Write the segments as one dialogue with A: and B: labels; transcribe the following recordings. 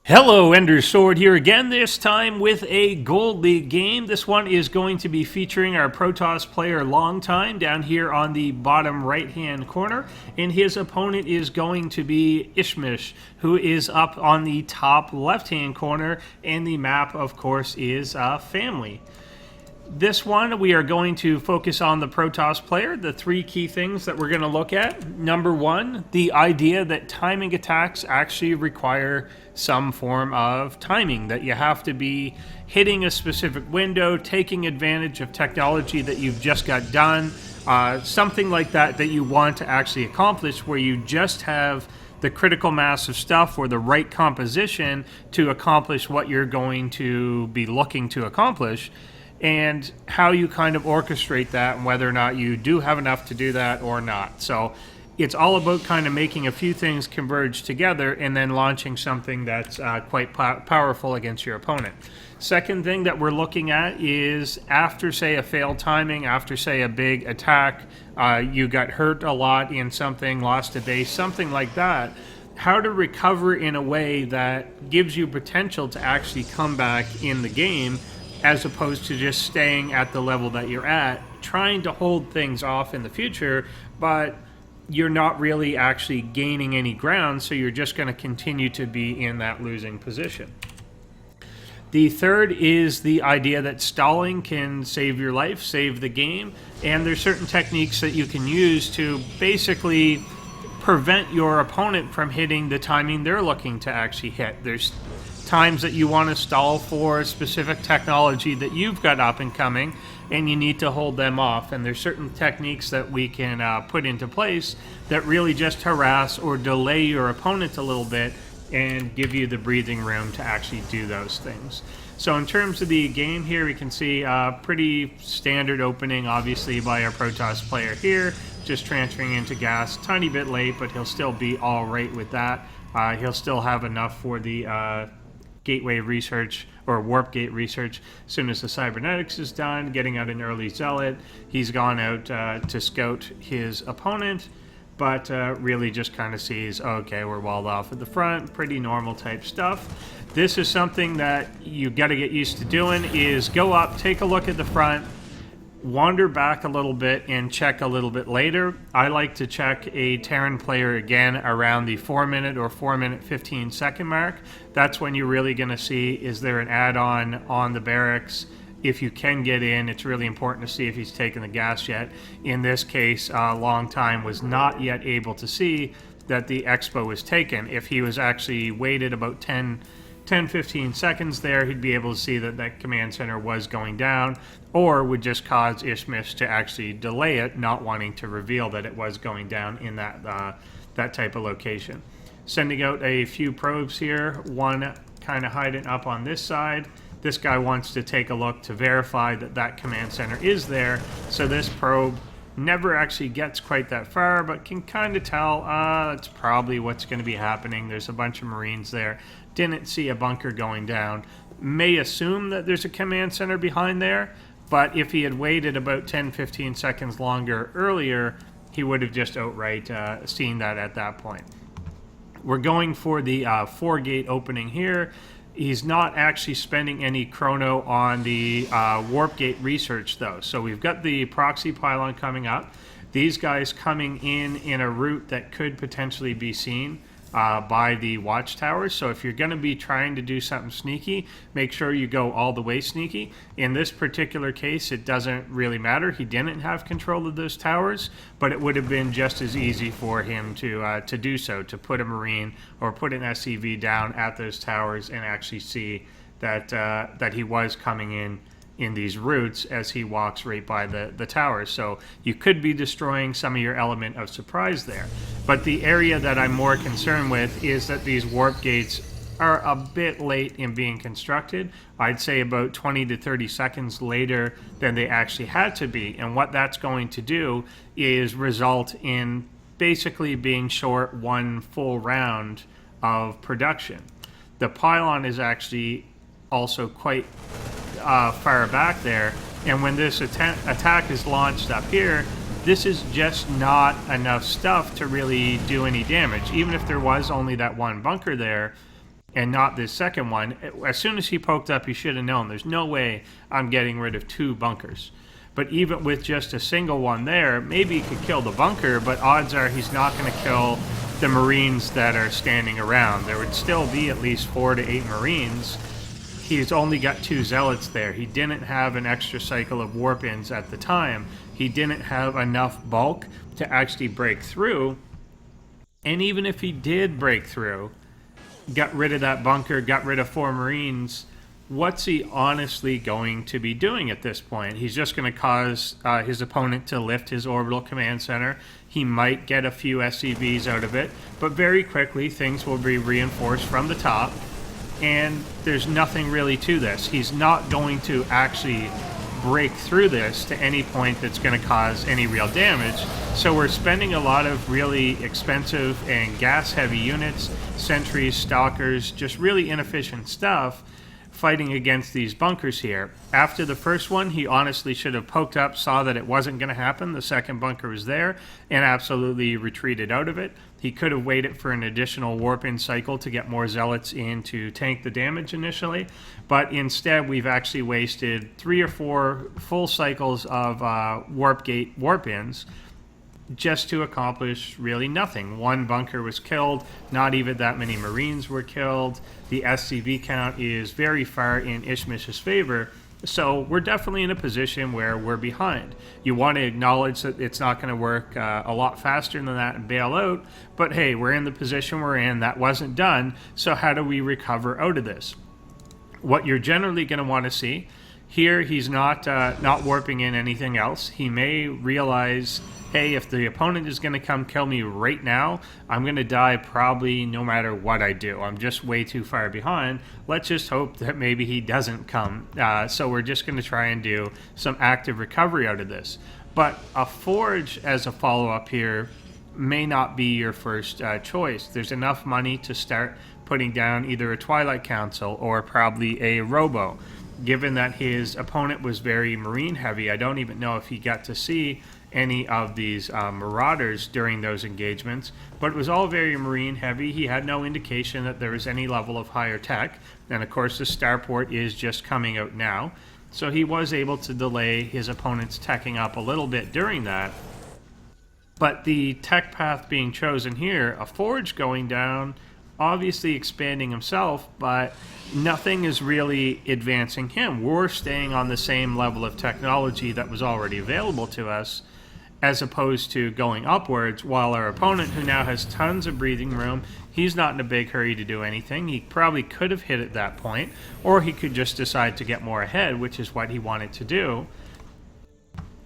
A: Hello, Endersword here again, this time with a Gold League game. This one is going to be featuring our Protoss player Longtime down here on the bottom right-hand corner, and his opponent is going to be Ishmish, who is up on the top left-hand corner, and the map, of course, is Family. This one, we are going to focus on the Protoss player, the three key things that we're going to look at. Number one, the idea that timing attacks actually require some form of timing, that you have to be hitting a specific window, taking advantage of technology that you've just got done, something like that that you want to actually accomplish, where you just have the critical mass of stuff or the right composition to accomplish what you're going to be looking to accomplish, and how you kind of orchestrate that and whether or not you do have enough to do that or not. So it's all about kind of making a few things converge together and then launching something that's quite powerful against your opponent. Second thing that we're looking at is after, say, a failed timing, after, say, a big attack, you got hurt a lot in something, lost a base, something like that, how to recover in a way that gives you potential to actually come back in the game, as opposed to just staying at the level that you're at, trying to hold things off in the future, but you're not really actually gaining any ground, so you're just going to continue to be in that losing position. The third is the idea that stalling can save your life, save the game, and there's certain techniques that you can use to basically prevent your opponent from hitting the timing they're looking to actually hit. There's times that you want to stall for specific technology that you've got up and coming, and you need to hold them off. And there's certain techniques that we can put into place that really just harass or delay your opponent a little bit and give you the breathing room to actually do those things. So in terms of the game here, we can see pretty standard opening, obviously, by our Protoss player here, just transferring into gas, tiny bit late, but he'll still be all right with that. He'll still have enough for the gateway research or warp gate research. As soon as the cybernetics is done, getting out an early zealot, he's gone out to scout his opponent, but really just kind of sees, okay, we're walled off at the front, pretty normal type stuff. This is something that you got to get used to doing, is go up, take a look at the front, wander back a little bit and check a little bit later. I like to check a Terran player again around the 4 minute or 4 minute 15 second mark. That's when you're really going to see, is there an add-on on the barracks? If you can get in, it's really important to see if he's taken the gas yet. In this case, Longtime was not yet able to see that the expo was taken. If he was actually waited about 10-15 seconds there, he'd be able to see that that command center was going down, or would just cause Ishmish to actually delay it, not wanting to reveal that it was going down in that type of location. Sending out a few probes here, one kind of hiding up on this side. This guy wants to take a look to verify that that command center is there, so this probe never actually gets quite that far, but can kind of tell that's probably what's going to be happening. There's a bunch of Marines there. Didn't see a bunker going down. May assume that there's a command center behind there, but if he had waited about 10-15 seconds longer earlier, he would have just outright seen that at that point. We're going for the 4-gate opening here. He's not actually spending any chrono on the warp gate research, though. So we've got the proxy pylon coming up. These guys coming in a route that could potentially be seen by the watchtowers. So if you're going to be trying to do something sneaky, make sure you go all the way sneaky. In this particular case, it doesn't really matter. He didn't have control of those towers, but it would have been just as easy for him to do so, to put a Marine or put an SCV down at those towers and actually see that that he was coming in these routes as he walks right by the towers. So you could be destroying some of your element of surprise there. But the area that I'm more concerned with is that these warp gates are a bit late in being constructed. I'd say about 20 to 30 seconds later than they actually had to be. And what that's going to do is result in basically being short one full round of production. The pylon is actually also quite far back there, and when this attack is launched up here, this is just not enough stuff to really do any damage. Even if there was only that one bunker there, and not this second one. As soon as he poked up, he should have known there's no way I'm getting rid of 2 bunkers. But even with just a single one there, maybe he could kill the bunker, but odds are he's not going to kill the Marines that are standing around. There would still be at least 4 to 8 Marines. He's only got 2 Zealots there. He didn't have an extra cycle of warp-ins at the time. He didn't have enough bulk to actually break through. And even if he did break through, got rid of that bunker, got rid of 4 Marines, what's he honestly going to be doing at this point? He's just going to cause his opponent to lift his orbital command center. He might get a few SCVs out of it, but very quickly things will be reinforced from the top, and there's nothing really to this. He's not going to actually break through this to any point that's going to cause any real damage. So we're spending a lot of really expensive and gas-heavy units, sentries, stalkers, just really inefficient stuff fighting against these bunkers here. After the first one, he honestly should have poked up, saw that it wasn't going to happen. The second bunker was there, and absolutely retreated out of it. He could have waited for an additional warp-in cycle to get more Zealots in to tank the damage initially, but instead we've actually wasted 3 or 4 full cycles of warp gate warp-ins just to accomplish really nothing. 1 bunker was killed, not even that many Marines were killed. The SCV count is very far in Ishmish's favor, so we're definitely in a position where we're behind. You want to acknowledge that it's not going to work a lot faster than that and bail out, but hey, we're in the position we're in. That wasn't done, so how do we recover out of this? What you're generally going to want to see here, he's not warping in anything else. He may realize, hey, if the opponent is going to come kill me right now, I'm going to die probably no matter what I do. I'm just way too far behind. Let's just hope that maybe he doesn't come. So we're just going to try and do some active recovery out of this. But a forge as a follow-up here may not be your first choice. There's enough money to start putting down either a Twilight Council or probably a Robo. Given that his opponent was very Marine heavy, I don't even know if he got to see any of these Marauders during those engagements, but it was all very Marine heavy. He had no indication that there was any level of higher tech, and of course the starport is just coming out now, so he was able to delay his opponent's teching up a little bit during that. But the tech path being chosen here, a forge going down, obviously expanding himself, but nothing is really advancing him. We're staying on the same level of technology that was already available to us, as opposed to going upwards, while our opponent, who now has tons of breathing room, he's not in a big hurry to do anything. He probably could have hit at that point, or he could just decide to get more ahead, which is what he wanted to do.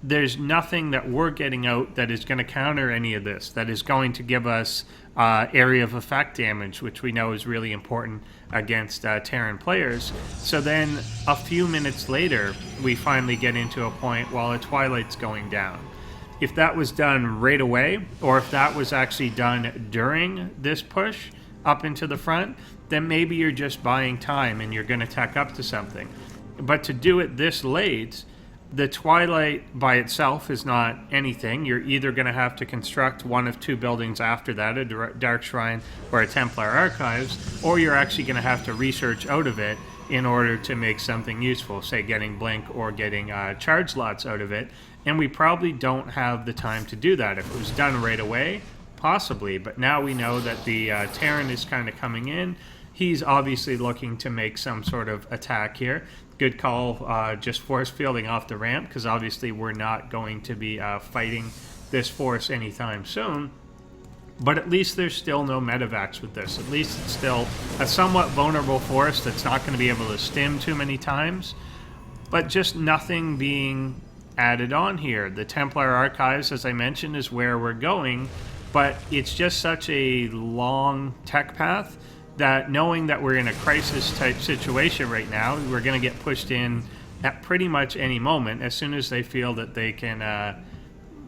A: There's nothing that we're getting out that is going to counter any of this, that is going to give us area of effect damage, which we know is really important against Terran players. So then a few minutes later, we finally get into a point while a Twilight's going down. If that was done right away, or if that was actually done during this push up into the front, then maybe you're just buying time and you're going to tack up to something. But to do it this late, the Twilight by itself is not anything. You're either going to have to construct one of 2 buildings after that, a Dark Shrine or a Templar Archives, or you're actually going to have to research out of it in order to make something useful, say getting Blink or getting charge lots out of it. And we probably don't have the time to do that. If it was done right away, possibly. But now we know that the Terran is kind of coming in. He's obviously looking to make some sort of attack here. Good call, just force fielding off the ramp, because obviously we're not going to be fighting this force anytime soon. But at least there's still no medevacs with this. At least it's still a somewhat vulnerable force that's not going to be able to stim too many times. But just nothing being added on here. The Templar Archives, as I mentioned, is where we're going, but it's just such a long tech path that knowing that we're in a crisis type situation right now, we're going to get pushed in at pretty much any moment. As soon as they feel that they can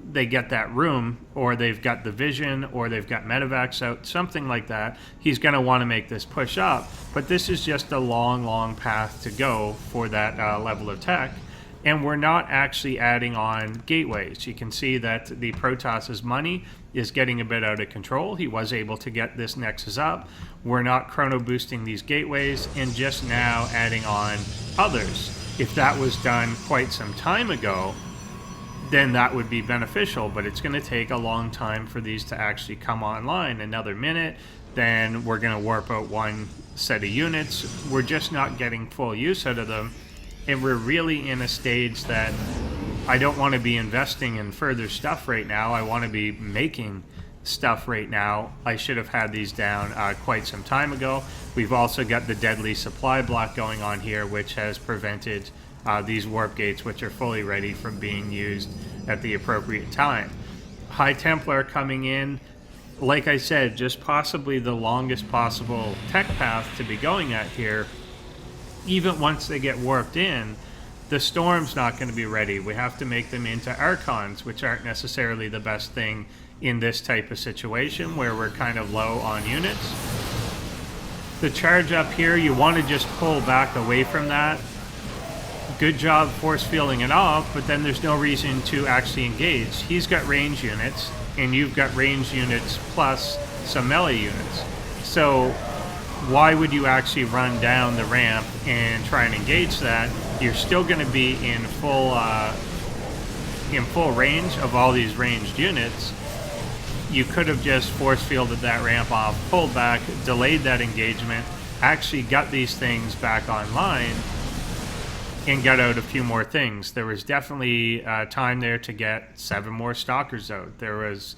A: they get that room, or they've got the vision, or they've got medevacs out, something like that, he's going to want to make this push up. But this is just a long path to go for that level of tech. and we're not actually adding on gateways. You can see that the Protoss's money is getting a bit out of control. He was able to get this Nexus up. We're not chrono boosting these gateways and just now adding on others. If that was done quite some time ago, then that would be beneficial, but it's going to take a long time for these to actually come online. Another minute, then we're going to warp out one set of units. We're just not getting full use out of them, and we're really in a stage that I don't want to be investing in further stuff right now. I want to be making stuff right now. I should have had these down quite some time ago. We've also got the deadly supply block going on here, which has prevented these warp gates, which are fully ready, from being used at the appropriate time. High Templar coming in, like I said, just possibly the longest possible tech path to be going at here. Even once they get warped in, the Storm's not going to be ready. We have to make them into Archons, which aren't necessarily the best thing in this type of situation where we're kind of low on units. The charge up here, you want to just pull back away from that. Good job force fielding it off, but then there's no reason to actually engage. He's got range units, and you've got range units plus some melee units. So why would you actually run down the ramp and try and engage that? You're still going to be in full range of all these ranged units. You could have just force fielded that ramp off, pulled back, delayed that engagement, actually got these things back online, and got out a few more things. There was definitely time there to get 7 more Stalkers out. There was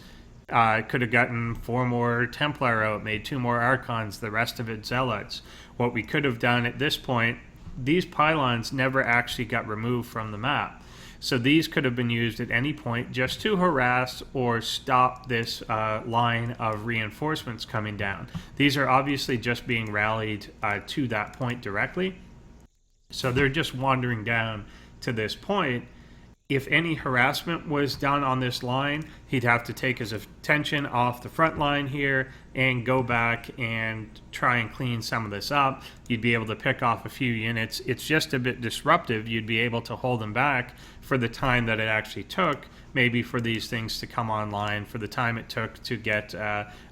A: could have gotten 4 more Templar out, made 2 more Archons, the rest of it Zealots. What we could have done at this point, these pylons never actually got removed from the map. So these could have been used at any point just to harass or stop this line of reinforcements coming down. These are obviously just being rallied to that point directly. So they're just wandering down to this point. If any harassment was done on this line, he'd have to take his attention off the front line here and go back and try and clean some of this up. You'd be able to pick off a few units. It's just a bit disruptive. You'd be able to hold them back for the time that it actually took, maybe for these things to come online, for the time it took to get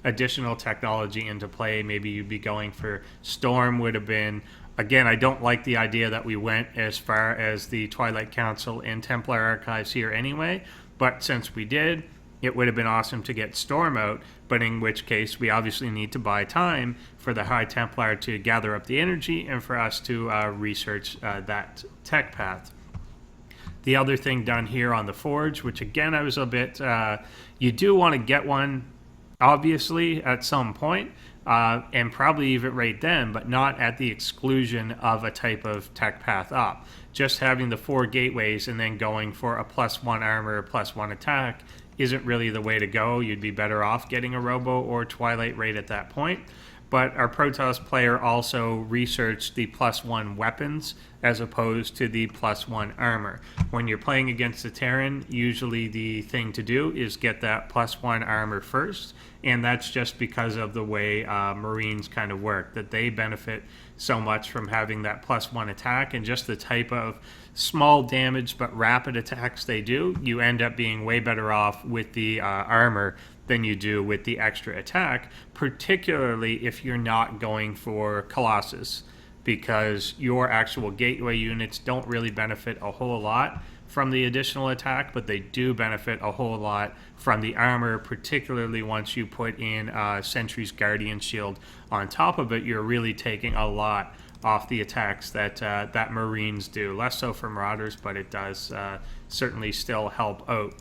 A: additional technology into play. Maybe you'd be going for Storm would have been. Again, I don't like the idea that we went as far as the Twilight Council and Templar Archives here anyway, but since we did, it would have been awesome to get Storm out, but in which case we obviously need to buy time for the High Templar to gather up the energy and for us to research that tech path. The other thing done here on the Forge, which again I was a bit, you do want to get one obviously at some point, and probably even right then, but not at the exclusion of a type of tech path up. Just having the 4 gateways and then going for a +1 armor, +1 attack isn't really the way to go. You'd be better off getting a Robo or Twilight right at that point. But our Protoss player also researched the +1 weapons as opposed to the +1 armor. When you're playing against a Terran, usually the thing to do is get that +1 armor first, and that's just because of the way Marines kind of work, that they benefit so much from having that +1 attack and just the type of small damage but rapid attacks they do. You end up being way better off with the armor than you do with the extra attack, particularly if you're not going for Colossus, because your actual gateway units don't really benefit a whole lot from the additional attack, but they do benefit a whole lot from the armor, particularly once you put in Sentry's Guardian Shield on top of it. You're really taking a lot off the attacks that that Marines do. Less so for Marauders, but it does certainly still help out.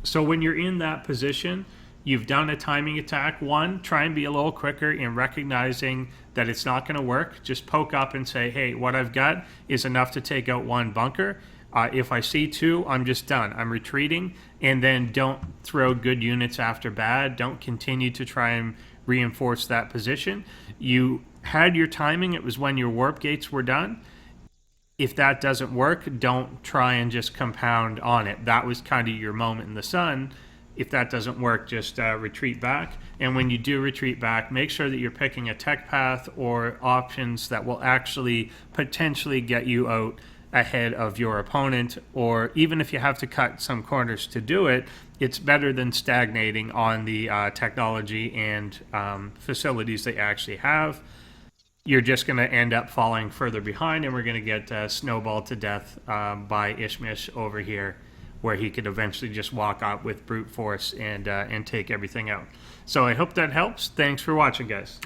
A: So when you're in that position, you've done a timing attack. One, try and be a little quicker in recognizing that it's not going to work. Just poke up and say, hey, what I've got is enough to take out 1 bunker. If I see 2, I'm just done. I'm retreating. And then don't throw good units after bad. Don't continue to try and reinforce that position. You had your timing. It was when your warp gates were done. If that doesn't work, don't try and just compound on it. That was kind of your moment in the sun. If that doesn't work, just retreat back. And when you do retreat back, make sure that you're picking a tech path or options that will actually potentially get you out ahead of your opponent, or even if you have to cut some corners to do it, it's better than stagnating on the technology and facilities they actually have. You're just going to end up falling further behind, and we're going to get snowballed to death by Ishmish over here, where he could eventually just walk out with brute force and take everything out. So I hope that helps. Thanks for watching, guys.